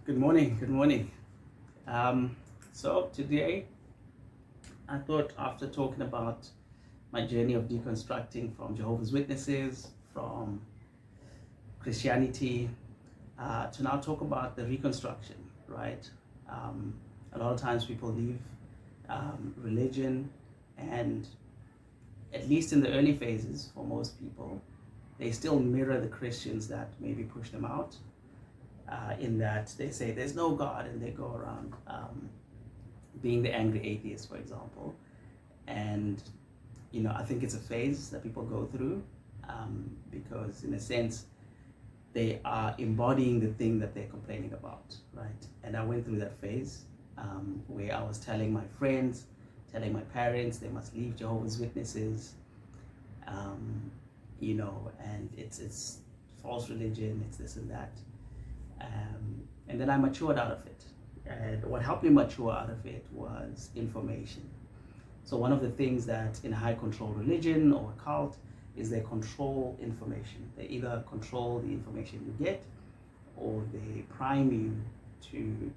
Good morning. Good morning. So today, I thought after talking about my journey of deconstructing from Jehovah's Witnesses, from Christianity, to now talk about the reconstruction, right? A lot of times people leave religion, and at least in the early phases, for most people, they still mirror the Christians that maybe push them out. In that they say there's no God, and they go around being the angry atheist, for example. And I think it's a phase that people go through, because in a sense they are embodying the thing that they're complaining about, right? And I went through that phase where I was telling my friends, telling my parents they must leave Jehovah's Witnesses, and it's false religion, it's this and that. And then I matured out of it. And what helped me mature out of it was information. So one of the things that in a high control religion or a cult is they control information. They either control the information you get, or they prime you to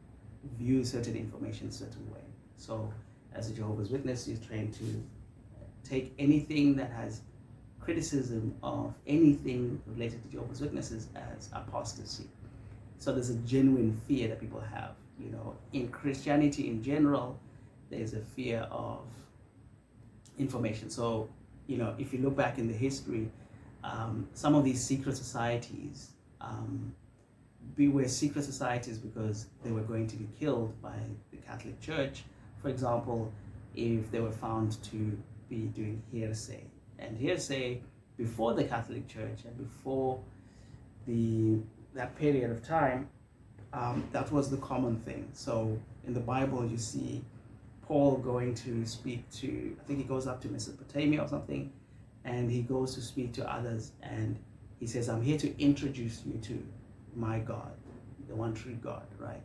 view certain information a certain way. So as a Jehovah's Witness, you're trained to take anything that has criticism of anything related to Jehovah's Witnesses as apostasy. So there's a genuine fear that people have. In Christianity in general, there's a fear of information. So, if you look back in the history, some of these secret societies were secret societies because they were going to be killed by the Catholic Church. For example, if they were found to be doing heresy. And heresy, before the Catholic Church and before that period of time, that was the common thing. So in the Bible, you see Paul going to speak to, I think he goes up to Mesopotamia or something, and he goes to speak to others, and he says, I'm here to introduce you to my God, the one true God, right?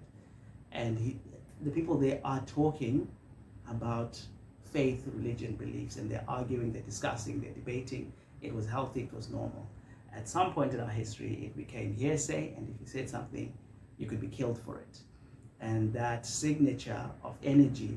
And the people there are talking about faith, religion, beliefs, and they're arguing, they're discussing, they're debating. It was healthy, it was normal. At some point in our history, it became hearsay, and if you said something, you could be killed for it. And that signature of energy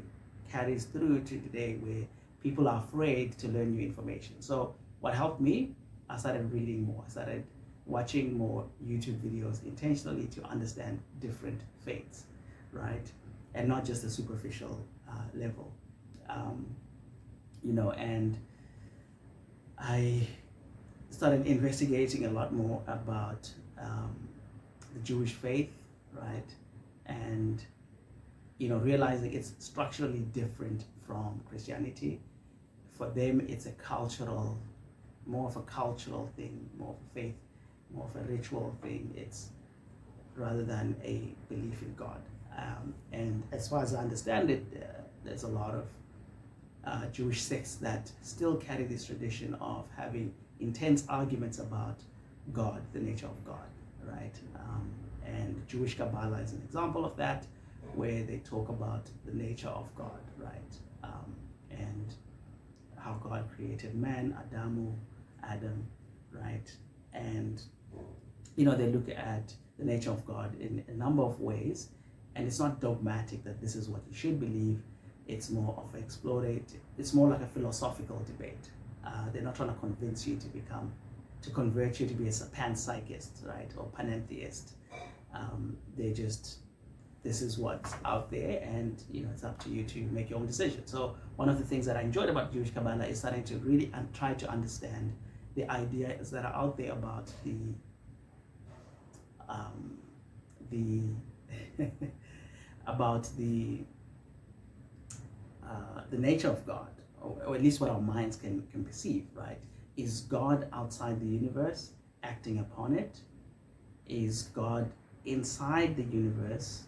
carries through to today, where people are afraid to learn new information. So what helped me, I started reading more. I started watching more YouTube videos intentionally to understand different faiths, right? And not just the superficial level. And I started investigating a lot more about the Jewish faith, right? And realizing it's structurally different from Christianity. For them, it's more of a cultural thing, more of a faith, more of a ritual thing. It's rather than a belief in God. And as far as I understand it, there's a lot of Jewish sects that still carry this tradition of having intense arguments about God, the nature of God, right? And Jewish Kabbalah is an example of that, where they talk about the nature of God, right? And how God created man, Adam, right? And they look at the nature of God in a number of ways, and it's not dogmatic that this is what you should believe. It's more of it's more like a philosophical debate. They're not trying to convince you to convert you to be a panpsychist, right, or panentheist. This is what's out there, and it's up to you to make your own decision. So one of the things that I enjoyed about Jewish Kabbalah is starting to really try to understand the ideas that are out there about about the nature of God, or at least what our minds can perceive, right? Is God outside the universe acting upon it? Is God inside the universe,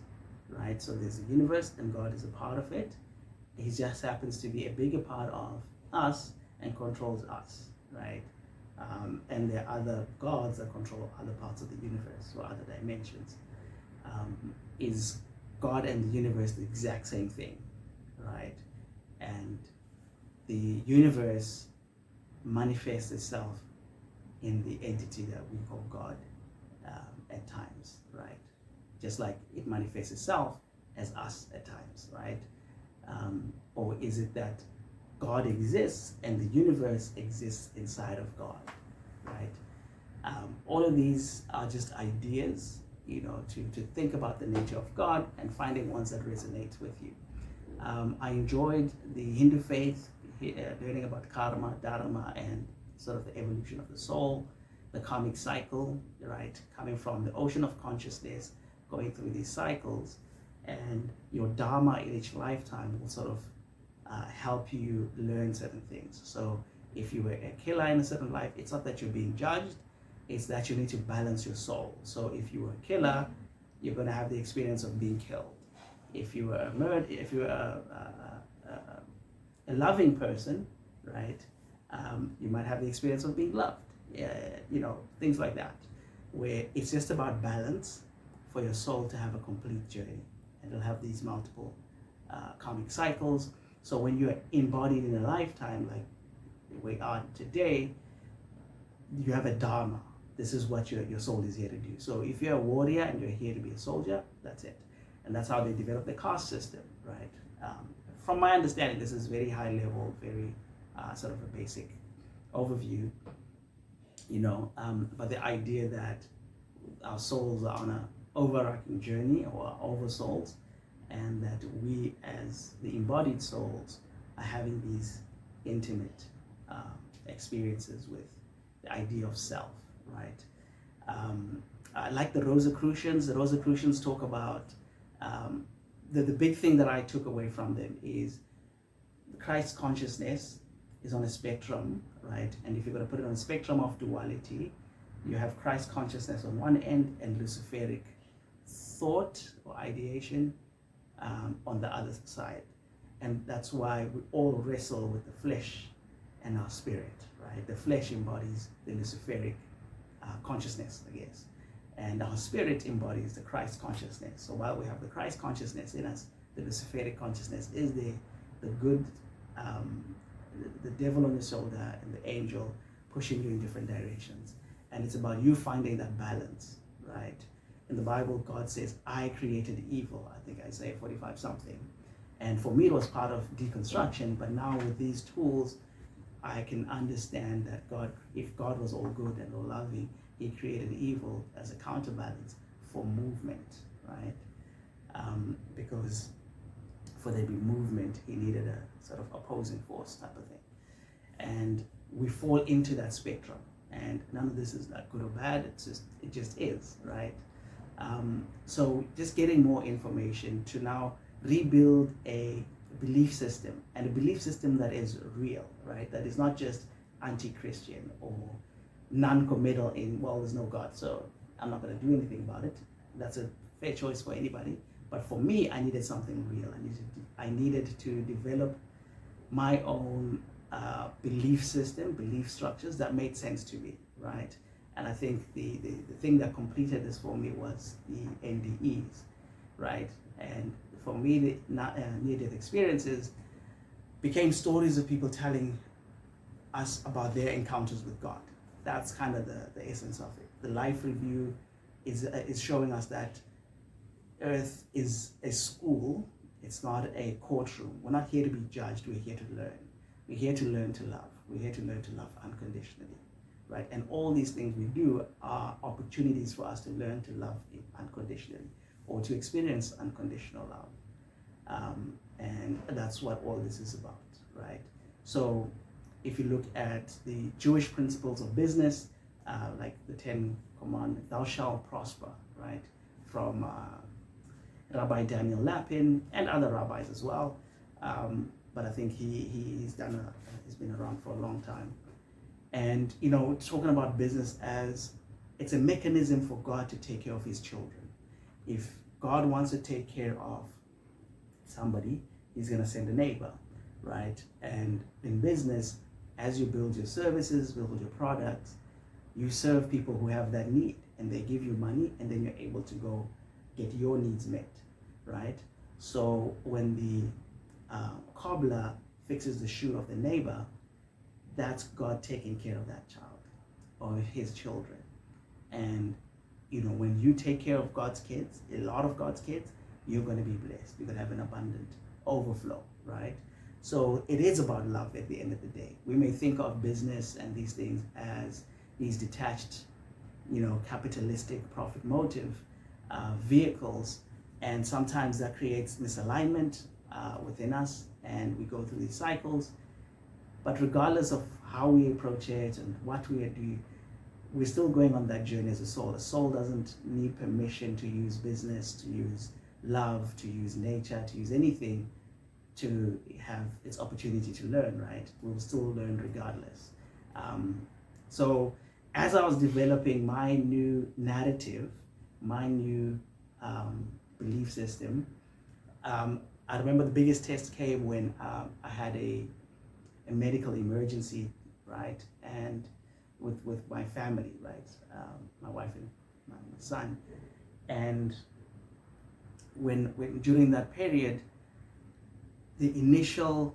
right? So there's a universe and God is a part of it. He just happens to be a bigger part of us and controls us, right? And there are other gods that control other parts of the universe or other dimensions. Is God and the universe the exact same thing, right? And the universe manifests itself in the entity that we call God at times, right? just like it manifests itself as us at times, right? Or is it that God exists and the universe exists inside of God, right? All of these are just ideas, to think about the nature of God and finding ones that resonate with you. I enjoyed the Hindu faith, learning about karma, dharma, and sort of the evolution of the soul, the karmic cycle, right? Coming from the ocean of consciousness, going through these cycles, and your dharma in each lifetime will sort of help you learn certain things. So if you were a killer in a certain life, it's not that you're being judged, it's that you need to balance your soul. So if you were a killer, you're going to have the experience of being killed. If you were a loving person, right, you might have the experience of being loved. Things like that, where it's just about balance for your soul to have a complete journey. And it'll have these multiple karmic cycles. So when you're embodied in a lifetime, like we are today, you have a dharma. This is what your soul is here to do. So if you're a warrior and you're here to be a soldier, that's it. And that's how they develop the caste system, right? From my understanding, this is very high level, very sort of a basic overview, but the idea that our souls are on an overarching journey, or oversouls, and that we as the embodied souls are having these intimate experiences with the idea of self, right? Like the Rosicrucians. The Rosicrucians talk about the big thing that I took away from them is Christ consciousness is on a spectrum, right? And if you're going to put it on a spectrum of duality, you have Christ consciousness on one end and Luciferic thought or ideation on the other side. And that's why we all wrestle with the flesh and our spirit, right? The flesh embodies the Luciferic consciousness, I guess. And our spirit embodies the Christ consciousness. So while we have the Christ consciousness in us, the Luciferic consciousness is the good, the devil on your shoulder and the angel pushing you in different directions. And it's about you finding that balance, right? In the Bible, God says, I created evil. I think Isaiah 45 something. And for me, it was part of deconstruction. But now with these tools, I can understand that if God was all good and all loving, he created evil as a counterbalance for movement, right? Because for there to be movement, he needed a sort of opposing force type of thing. And we fall into that spectrum. And none of this is like good or bad. It just is, right? So just getting more information to now rebuild a belief system, and a belief system that is real, right? That is not just anti-Christian or non-committal in, well, there's no God, so I'm not going to do anything about it. That's a fair choice for anybody. But for me, I needed something real. I needed to develop my own belief system, belief structures that made sense to me, right? And I think the thing that completed this for me was the NDEs, right? And for me, the near-death experiences became stories of people telling us about their encounters with God. That's kind of the essence of it. The life review is showing us that Earth is a school. It's not a courtroom. We're not here to be judged. We're here to learn. We're here to learn to love. We're here to learn to love unconditionally, right? And all these things we do are opportunities for us to learn to love unconditionally, or to experience unconditional love. And that's what all this is about, right? So if you look at the Jewish principles of business, like the 10 Commandments, thou shalt prosper, right? From Rabbi Daniel Lapin and other rabbis as well. But I think he's been around for a long time. And, talking about business as it's a mechanism for God to take care of his children. If God wants to take care of somebody, he's going to send a neighbor, right? And in business, as you build your services, build your products, you serve people who have that need, and they give you money, and then you're able to go get your needs met, right? So when the cobbler fixes the shoe of the neighbor, that's God taking care of that child or his children. And when you take care of God's kids, a lot of God's kids, you're going to be blessed. You're going to have an abundant overflow, right? So it is about love at the end of the day. We may think of business and these things as these detached, capitalistic profit motive vehicles, and sometimes that creates misalignment within us, and we go through these cycles. But regardless of how we approach it and what we are doing, we're still going on that journey as a soul. A soul doesn't need permission to use business, to use love, to use nature, to use anything to have its opportunity to learn, right? We'll still learn regardless. So as I was developing my new narrative, my new belief system, I remember the biggest test came when I had a medical emergency, right? And with my family, right? My wife and my son. And when during that period, the initial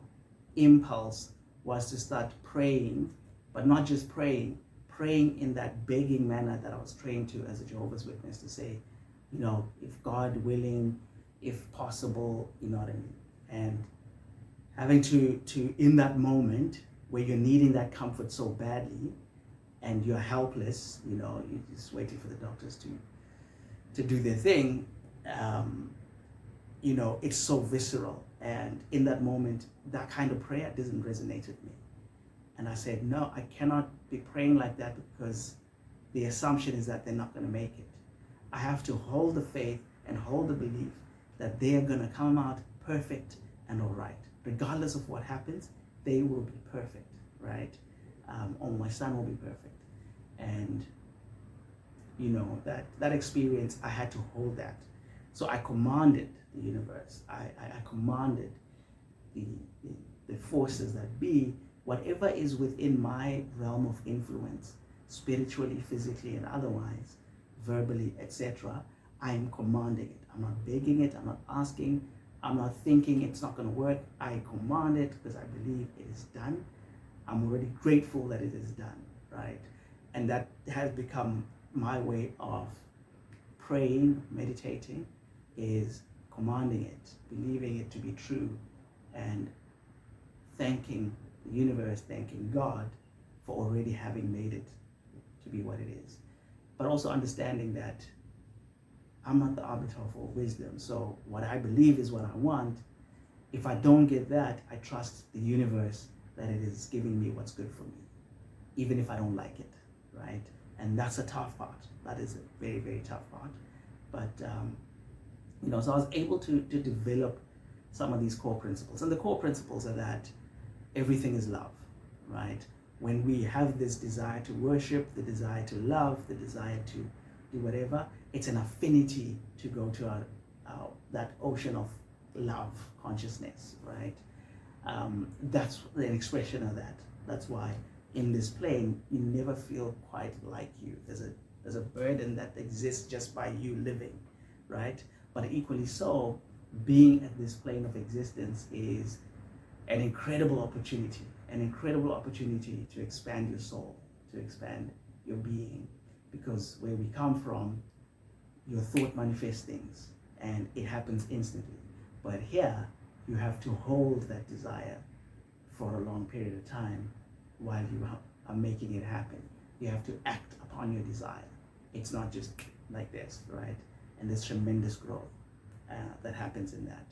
impulse was to start praying, but not just praying in that begging manner that I was trained to as a Jehovah's Witness, to say, if God willing, if possible, you know what I mean? And having to in that moment where you're needing that comfort so badly and you're helpless, you're just waiting for the doctors to do their thing, it's so visceral. And in that moment, that kind of prayer doesn't resonate with me. And I said, no, I cannot be praying like that, because the assumption is that they're not going to make it. I have to hold the faith and hold the belief that they are going to come out perfect and all right. Regardless of what happens, they will be perfect, right? Or my son will be perfect. And, that experience, I had to hold that. So I commanded the universe. I commanded the forces that be, whatever is within my realm of influence, spiritually, physically, and otherwise, verbally, etc., I am commanding it. I'm not begging it. I'm not asking. I'm not thinking it's not going to work. I command it because I believe it is done. I'm already grateful that it is done, right? And that has become my way of praying, meditating, is commanding it, believing it to be true, and thanking the universe, thanking God for already having made it to be what it is. But also understanding that I'm not the arbiter of all wisdom. So what I believe is what I want. If I don't get that, I trust the universe that it is giving me what's good for me, even if I don't like it, right? And that's a tough part. That is a very, very tough part. But, so I was able to develop some of these core principles. And the core principles are that everything is love, right? When we have this desire to worship, the desire to love, the desire to do whatever, it's an affinity to go to that ocean of love consciousness, right? That's an expression of that. That's why in this plane, you never feel quite like you. There's a burden that exists just by you living, right? But equally so, being at this plane of existence is an incredible opportunity to expand your soul, to expand your being, because where we come from, your thought manifests things and it happens instantly. But here, you have to hold that desire for a long period of time while you are making it happen. You have to act upon your desire. It's not just like this, right? And there's tremendous growth that happens in that.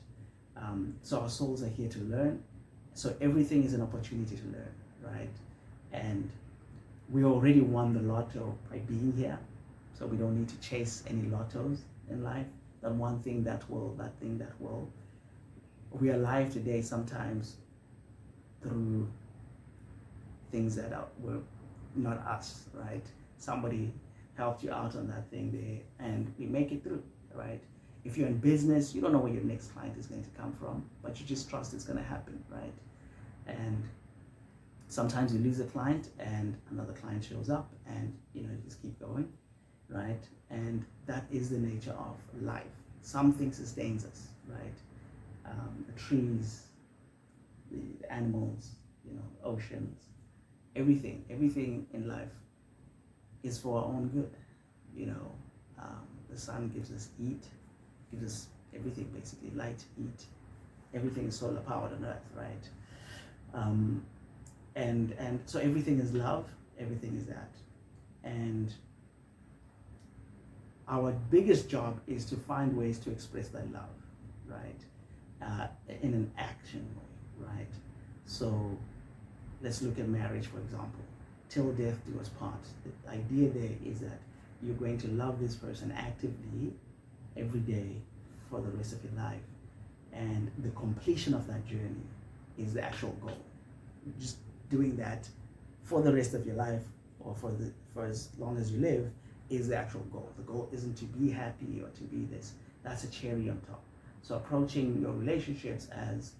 So our souls are here to learn. So everything is an opportunity to learn, right? And we already won the lotto by being here. So we don't need to chase any lottos in life. That one thing that will, that thing that will. We are alive today sometimes through things that were not us, right? Somebody helped you out on that thing there, and we make it through, right? If you're in business, you don't know where your next client is going to come from, but you just trust it's going to happen, right? And sometimes you lose a client and another client shows up, and you just keep going, right? And that is the nature of life. Something sustains us, right? The trees, the animals, oceans, everything in life is for our own good, The sun gives us heat, gives us everything basically, light, heat. Everything is solar powered on Earth, right? And so everything is love, everything is that. And our biggest job is to find ways to express that love, right? In an action way, right? So let's look at marriage, for example. Till death do us part. The idea there is that you're going to love this person actively every day for the rest of your life. And the completion of that journey is the actual goal. Just doing that for the rest of your life, or for as long as you live, is the actual goal. The goal isn't to be happy or to be this. That's a cherry on top. So approaching your relationships as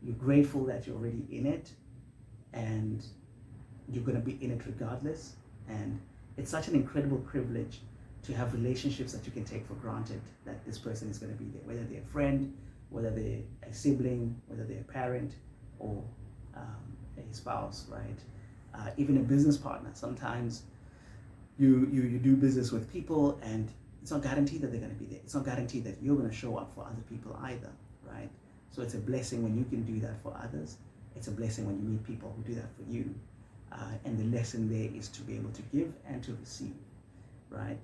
you're grateful that you're already in it, and you're going to be in it regardless. And it's such an incredible privilege to have relationships that you can take for granted that this person is going to be there, whether they're a friend, whether they're a sibling, whether they're a parent, or a spouse, right? Even a business partner. Sometimes you do business with people, and it's not guaranteed that they're going to be there. It's not guaranteed that you're going to show up for other people either, right? So it's a blessing when you can do that for others. It's a blessing when you meet people who do that for you. And the lesson there is to be able to give and to receive, right?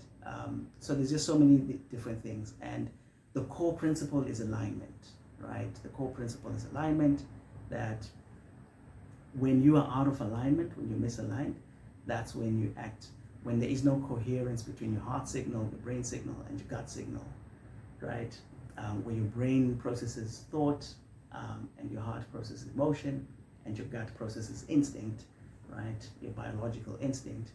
So there's just so many different things. And the core principle is alignment, right? The core principle is alignment, that when you are out of alignment, when you're misaligned, that's when you act. When there is no coherence between your heart signal, your brain signal, and your gut signal, right? Where your brain processes thought, and your heart processes emotion, and your gut processes instinct, right? Your biological instinct.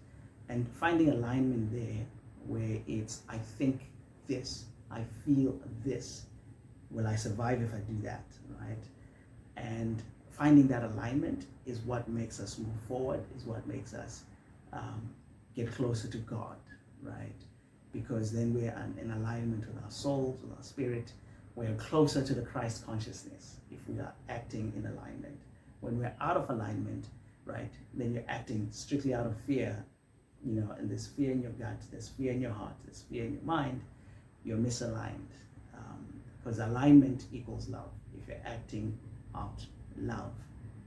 And finding alignment there where it's, I think this, I feel this, will I survive if I do that, right? And finding that alignment is what makes us move forward, is what makes us get closer to God, right? Because then we're in alignment with our souls, with our spirit. We're closer to the Christ consciousness if we are acting in alignment. When we're out of alignment, right, then you're acting strictly out of fear, and there's fear in your gut, there's fear in your heart, there's fear in your mind, you're misaligned. Because alignment equals love. If you're acting out love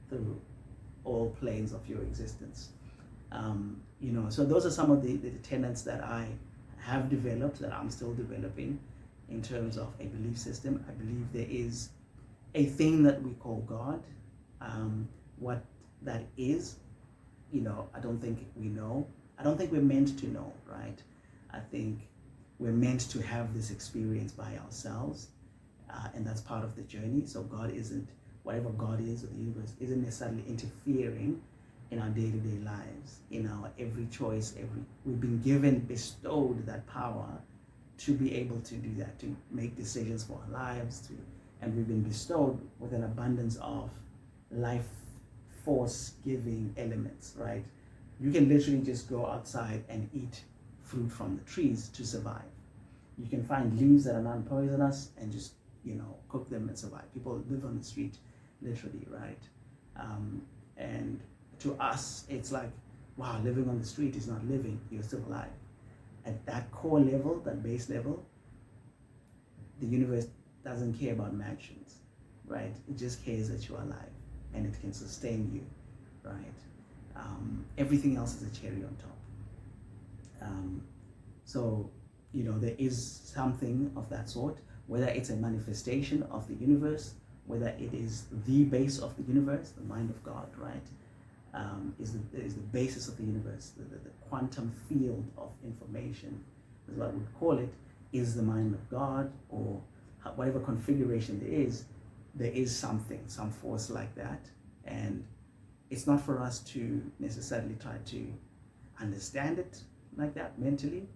through all planes of your existence. So those are some of the tenets that I have developed, that I'm still developing in terms of a belief system. I believe there is a thing that we call God. What that is, I don't think we know. I don't think we're meant to know, right? I think we're meant to have this experience by ourselves, and that's part of the journey. So God isn't, whatever God is, or the universe isn't necessarily interfering in our day-to-day lives, in our every choice, we've been bestowed that power to be able to do that, to make decisions for our lives, and we've been bestowed with an abundance of life force giving elements, right? You can literally just go outside and eat fruit from the trees to survive. You can find leaves that are non-poisonous and just, cook them and survive. People live on the street, literally, right? And to us, it's like, wow, living on the street is not living, you're still alive. At that core level, that base level, the universe doesn't care about mansions, right? It just cares that you're alive and it can sustain you, right? Everything else is a cherry on top. So, there is something of that sort, whether it's a manifestation of the universe, whether it is the base of the universe, the mind of God, right? Is the basis of the universe, the quantum field of information, is what we call it, is the mind of God, or whatever configuration there is something, some force like that. And it's not for us to necessarily try to understand it like that mentally.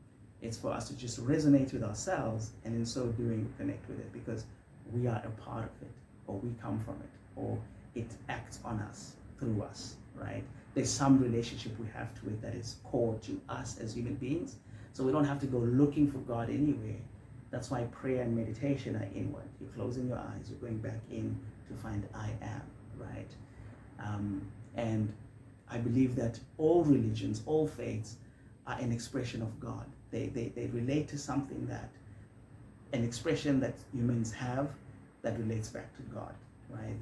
It's for us to just resonate with ourselves, and in so doing connect with it, because we are a part of it, or we come from it, or it acts on us, through us, right? There's some relationship we have to it that is core to us as human beings. So we don't have to go looking for God anywhere. That's why prayer and meditation are inward. You're closing your eyes, you're going back in to find I am, right? And I believe that all religions, all faiths are an expression of God. They relate to something that, an expression that humans have that relates back to God, right?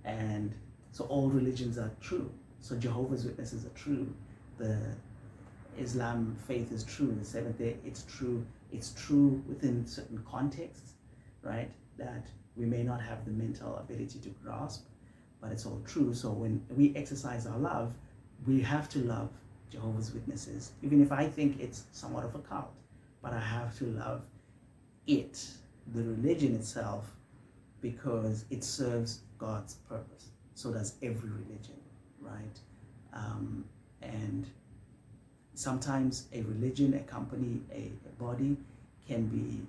And so all religions are true. So Jehovah's Witnesses are true. The Islam faith is true. The Seventh Day, it's true. It's true within certain contexts, right? That we may not have the mental ability to grasp, but it's all true. So when we exercise our love, we have to love Jehovah's Witnesses, even if I think it's somewhat of a cult, but I have to love it, the religion itself, because it serves God's purpose. So does every religion, right? And sometimes a religion, a company, a body can be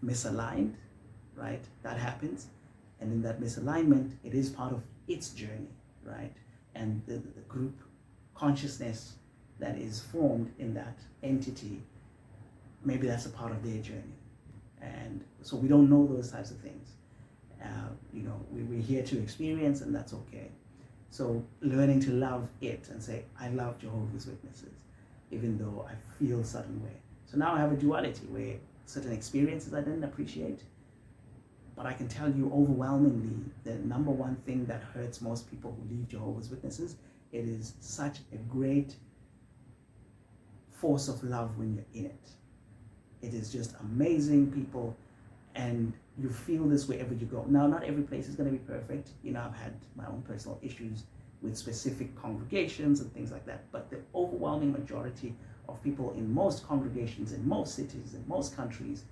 misaligned, right? That happens. And in that misalignment, it is part of its journey, right? And the group consciousness that is formed in that entity, maybe that's a part of their journey. And so we don't know those types of things. We're here to experience, and that's okay. So learning to love it and say, I love Jehovah's Witnesses, even though I feel a certain way. So now I have a duality where certain experiences I didn't appreciate, but I can tell you overwhelmingly the number one thing that hurts most people who leave Jehovah's Witnesses, it is such a great force of love when you're in it. It is just amazing people, and you feel this wherever you go. Now, not every place is going to be perfect. I've had my own personal issues with specific congregations and things like that, but the overwhelming majority of people in most congregations, in most cities, in most countries,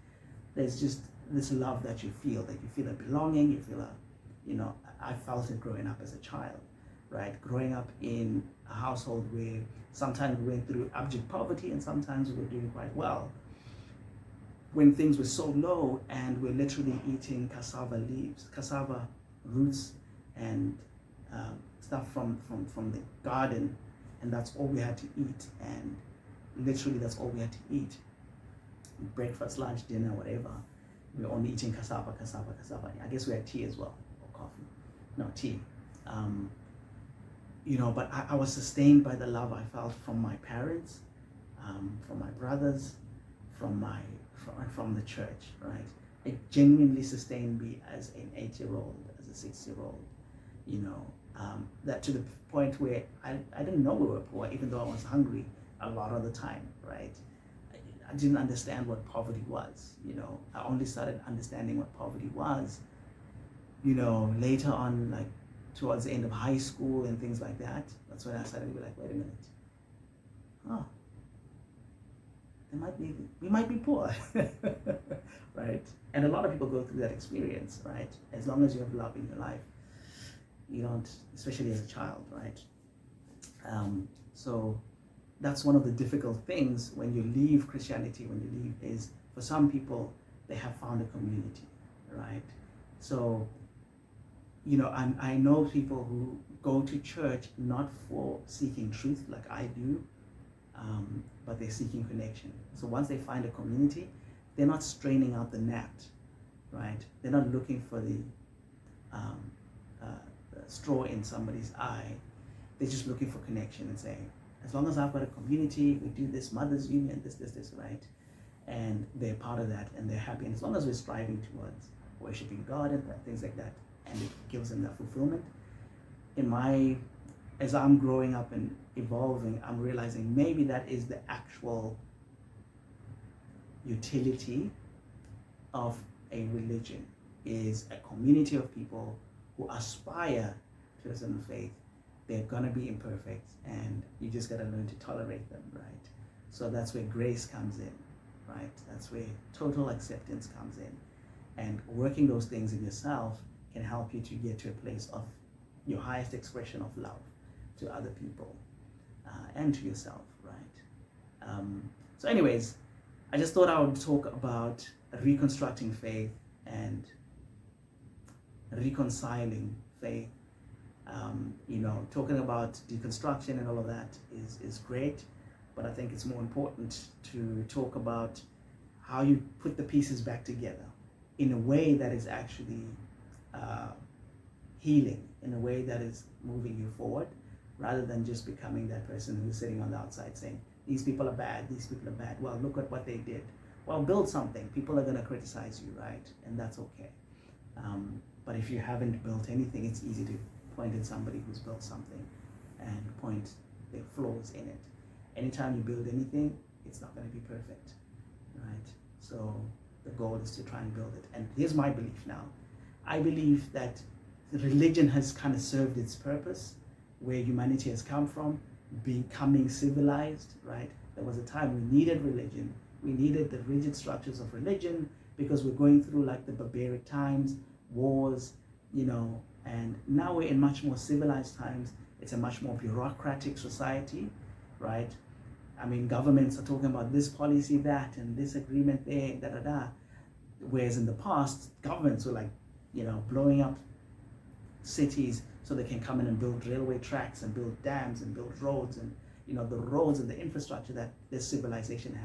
there's just this love that you feel a belonging, you feel I felt it growing up as a child, right? Growing up in a household where sometimes we went through abject poverty and sometimes we were doing quite well. When things were so low and we're literally eating cassava leaves, cassava roots and stuff from the garden, and that's all we had to eat, and literally that's all we had to eat. Breakfast, lunch, dinner, whatever. We were only eating cassava. I guess we had tea as well, or coffee. No, tea. But I was sustained by the love I felt from my parents, from my brothers, from the church, right? It genuinely sustained me as an 8-year-old, as a 6-year-old, that to the point where I didn't know we were poor, even though I was hungry a lot of the time, right? I didn't understand what poverty was, I only started understanding what poverty was, later on, like towards the end of high school and things like that. That's when I started to be like, wait a minute, we might be poor, right? And a lot of people go through that experience, right? As long as you have love in your life, you don't, especially as a child, right? So that's one of the difficult things when you leave Christianity, is for some people, they have found a community, right? So, I know people who go to church not for seeking truth like I do, but they're seeking connection. So once they find a community, they're not straining out the gnat, right? They're not looking for the straw in somebody's eye. They're just looking for connection and saying, as long as I've got a community, we do this mother's union, this, right? And they're part of that and they're happy. And as long as we're striving towards worshiping God and things like that, and it gives them that fulfillment. As I'm growing up and evolving, I'm realizing maybe that is the actual utility of a religion, is a community of people who aspire to a certain faith. They're gonna be imperfect, and you just gotta learn to tolerate them, right? So that's where grace comes in, right? That's where total acceptance comes in. And working those things in yourself can help you to get to a place of your highest expression of love to other people and to yourself, right? So anyways, I just thought I would talk about reconstructing faith and reconciling faith. Talking about deconstruction and all of that is great, but I think it's more important to talk about how you put the pieces back together in a way that is actually healing, in a way that is moving you forward, rather than just becoming that person who's sitting on the outside saying, these people are bad, these people are bad. Well, look at what they did. Well, build something. People are going to criticize you, right? And that's okay. But if you haven't built anything, it's easy to point at somebody who's built something and point their flaws in it. Anytime you build anything, it's not going to be perfect, right? So the goal is to try and build it. And here's my belief now. I believe that religion has kind of served its purpose, where humanity has come from, becoming civilized, right? There was a time we needed religion. We needed the rigid structures of religion because we're going through like the barbaric times, wars, and now we're in much more civilized times. It's a much more bureaucratic society, right? I mean, governments are talking about this policy, that, and this agreement there, da-da-da. Whereas in the past, governments were like, blowing up cities so they can come in and build railway tracks and build dams and build roads, and the roads and the infrastructure that this civilization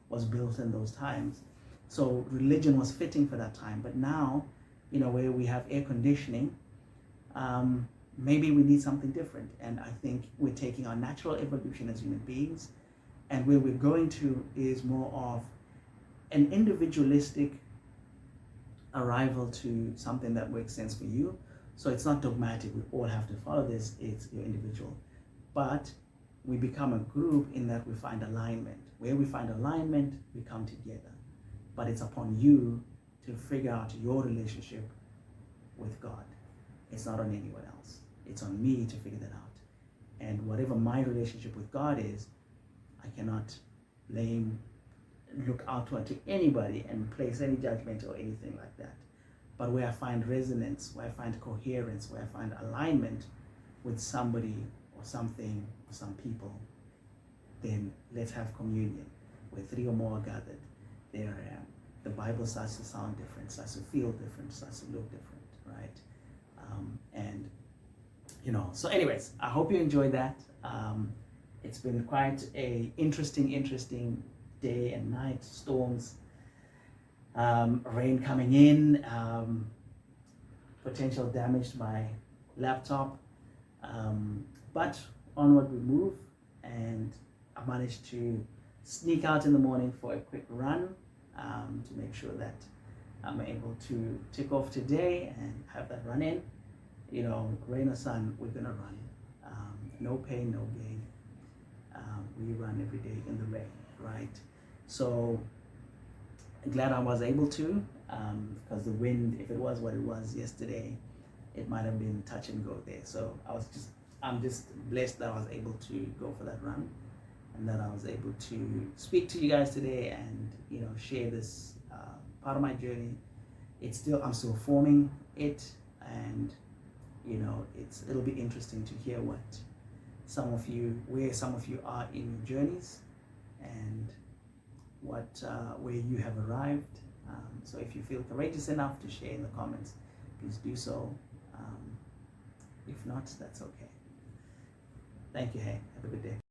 was built in those times. So religion was fitting for that time. But now, where we have air conditioning, maybe we need something different. And I think we're taking our natural evolution as human beings, and where we're going to is more of an individualistic arrival to something that makes sense for you. So it's not dogmatic, we all have to follow this, it's your individual. But we become a group in that we find alignment. Where we find alignment, we come together. But it's upon you to figure out your relationship with God. It's not on anyone else. It's on me to figure that out. And whatever my relationship with God is, I cannot look outward to anybody and place any judgment or anything like that. But where I find resonance, where I find coherence, where I find alignment with somebody or something or some people, then let's have communion. Where three or more are gathered, there I am. The Bible starts to sound different, starts to feel different, starts to look different, right? So anyways, I hope you enjoyed that. It's been quite a interesting day and night, storms, rain coming in, potential damage to my laptop, but onward we move. And I managed to sneak out in the morning for a quick run to make sure that I'm able to tick off today and have that run in. Rain or sun, we're gonna run. No pain, no gain. We run every day in the rain, right? So glad I was able to, because the wind, if it was what it was yesterday, it might have been touch and go there. So I'm just blessed that I was able to go for that run, and that I was able to speak to you guys today and share this part of my journey. I'm still forming it, and it'll be interesting to hear where some of you are in your journeys, and where you have arrived. So if you feel courageous enough to share in the comments, please do so. If not, that's okay. Thank you. Hey, have a good day.